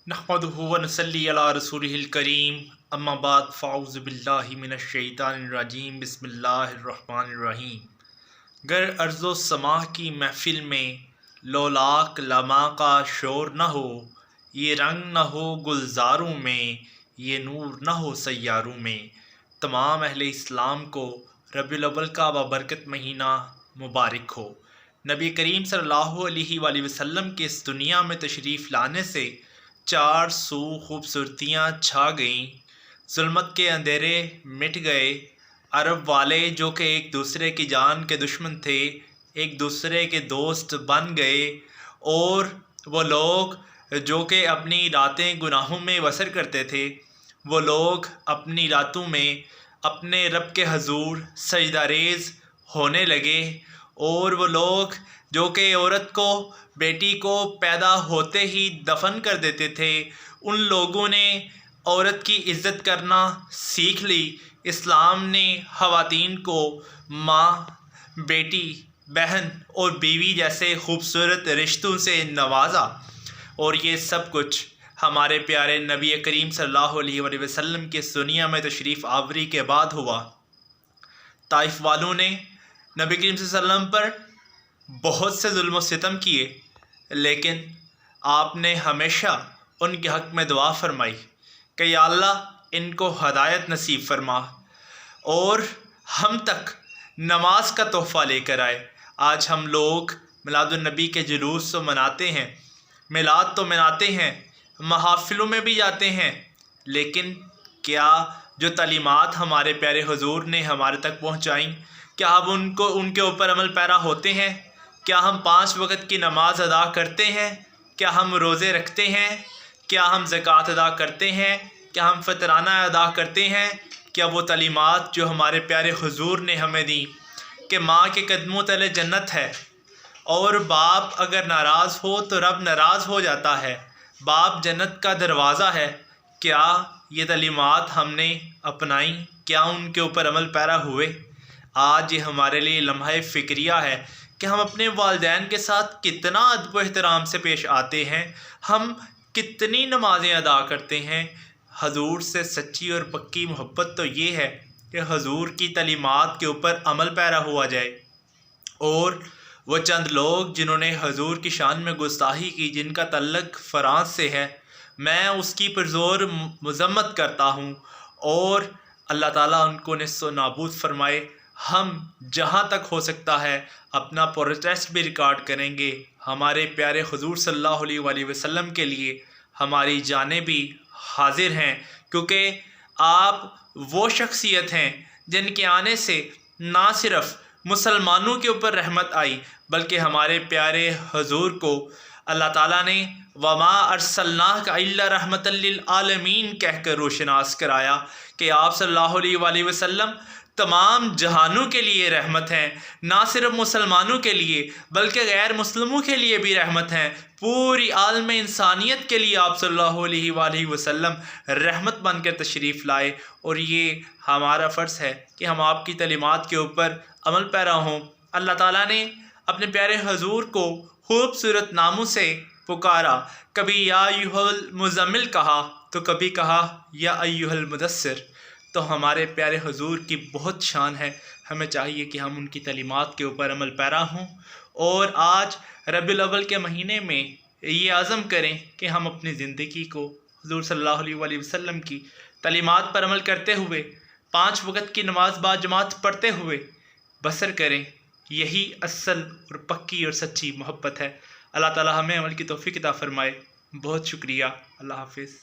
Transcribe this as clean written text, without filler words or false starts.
नहमदुहु व नसल्ली अला रसूलिहिल करीम अम्मा बाद फ़ाऊज़ु बिल्लाहि मिनश शैतानिर रजीम बिस्मिल्लाहिर रहमानिर रहीम। गर अर्ज़ो समाह की महफ़िल में लोलाक लमा का शोर न हो, ये रंग न हो गुलजारों में, ये नूर न हो सैयारों में। तमाम अहले इस्लाम को रबिउल अव्वल का बाबरकत महीना मुबारक हो। नबी करीम सल्लल्लाहु अलैहि वसल्लम के इस दुनिया में तशरीफ़ लाने से चार सू खूबसूरतियाँ छा गईं, जुल्मत के अंधेरे मिट गए। अरब वाले जो कि एक दूसरे की जान के दुश्मन थे, एक दूसरे के दोस्त बन गए, और वो लोग जो कि अपनी रातें गुनाहों में बसर करते थे, वो लोग अपनी रातों में अपने रब के हजूर सजदारेज़ होने लगे। और वो लोग जो कि औरत को, बेटी को पैदा होते ही दफन कर देते थे, उन लोगों ने औरत की इज़्ज़त करना सीख ली। इस्लाम ने ख़वातीन को माँ, बेटी, बहन और बीवी जैसे खूबसूरत रिश्तों से नवाजा, और ये सब कुछ हमारे प्यारे नबी करीम सल्लल्लाहु अलैहि वसल्लम के दुनिया में तशरीफ़ आवरी के बाद हुआ। ताइफ वालों ने नबी करीम सल्लल्लाहु अलैहि वसल्लम पर बहुत से जुल्म व सितम किए, लेकिन आपने हमेशा उनके हक़ में दुआ फरमाई कि या अल्लाह इनको हदायत नसीब फरमा, और हम तक नमाज का तोहफ़ा लेकर आए। आज हम लोग मिलादुन नबी के जुलूस तो मनाते हैं, मिलाद तो मनाते हैं, महफ़िलों में भी जाते हैं, लेकिन क्या जो तलीमात हमारे प्यारे हुजूर ने हमारे तक पहुँचाई, क्या हम उनके ऊपर अमल पैरा होते हैं? क्या हम 5 वक़्त की नमाज अदा करते हैं? क्या हम रोज़े रखते हैं? क्या हम ज़कात अदा करते हैं? क्या हम फ़तराना अदा करते हैं? क्या वो तलीमात जो हमारे प्यारे हुजूर ने हमें दी कि माँ के कदमों तले जन्नत है, और बाप अगर नाराज़ हो तो रब नाराज़ हो जाता है, बाप जन्नत का दरवाज़ा है, क्या ये तलीमात हमने अपनाई? क्या उनके ऊपर अमल पैरा हुए? आज ये हमारे लिए लम्हा फ़िक्रिया है कि हम अपने वालिदैन के साथ कितना अदब व एहतराम से पेश आते हैं, हम कितनी नमाज़ें अदा करते हैं। हजूर से सच्ची और पक्की मोहब्बत तो ये है कि हजूर की तलीमात के ऊपर अमल पैरा हुआ जाए, और वो चंद लोग जिन्होंने हजूर की शान में गुस्ताखी की, जिनका तल्लक फ्रांस से है, मैं उसकी पुरजाor मुजामत करता हूँ, और अल्लाह ताला उनको निस्सो नाबूद फरमाए। हम जहाँ तक हो सकता है अपना प्रोटेस्ट भी रिकॉर्ड करेंगे। हमारे प्यारे हुजूर सल्लल्लाहु अलैहि वसल्लम के लिए हमारी जानें भी हाजिर हैं, क्योंकि आप वो शख्सियत हैं जिनके आने से ना सिर्फ़ मुसलमानों के ऊपर रहमत आई, बल्कि हमारे प्यारे हुजूर को अल्लाह ताला ने वमा अरसलनाका इल्ला रहमतल लिल आलमीन कहकर रोशनास कराया कि आप सल्लल्लाहु अलैहि वसल्लम तमाम जहानों के लिए रहमत हैं। ना सिर्फ मुसलमानों के लिए बल्कि गैर मुस्लिमों के लिए भी रहमत हैं। पूरी आलम इंसानियत के लिए आप सल्लल्लाहु अलैहि वसल्लम रहमत बनकर तशरीफ़ लाए, और ये हमारा फ़र्ज़ है कि हम आपकी तलीमात के ऊपर अमल पैरा हों। अल्लाह ताला ने अपने प्यारे हुजूर को खूबसूरत नामों से पुकारा, कभी या अय्युहल मुज़म्मिल कहा, तो कभी कहा या अय्युहल मुदस्सिर। तो हमारे प्यारे हुजूर की बहुत शान है, हमें चाहिए कि हम उनकी तलीमात के ऊपर अमल पैरा हों, और आज रबिउल अव्वल के महीने में ये आज़म करें कि हम अपनी ज़िंदगी को हुजूर सल्लल्लाहु अलैहि वसल्लम की तलीमात पर अमल करते हुए 5 वक़्त की नमाज बाजमात पढ़ते हुए बसर करें। यही असल और पक्की और सच्ची मोहब्बत है। अल्लाह ताला हमें अमल की तौफ़ीक़ अता फ़रमाए। बहुत शुक्रिया। अल्लाह हाफ़िज़।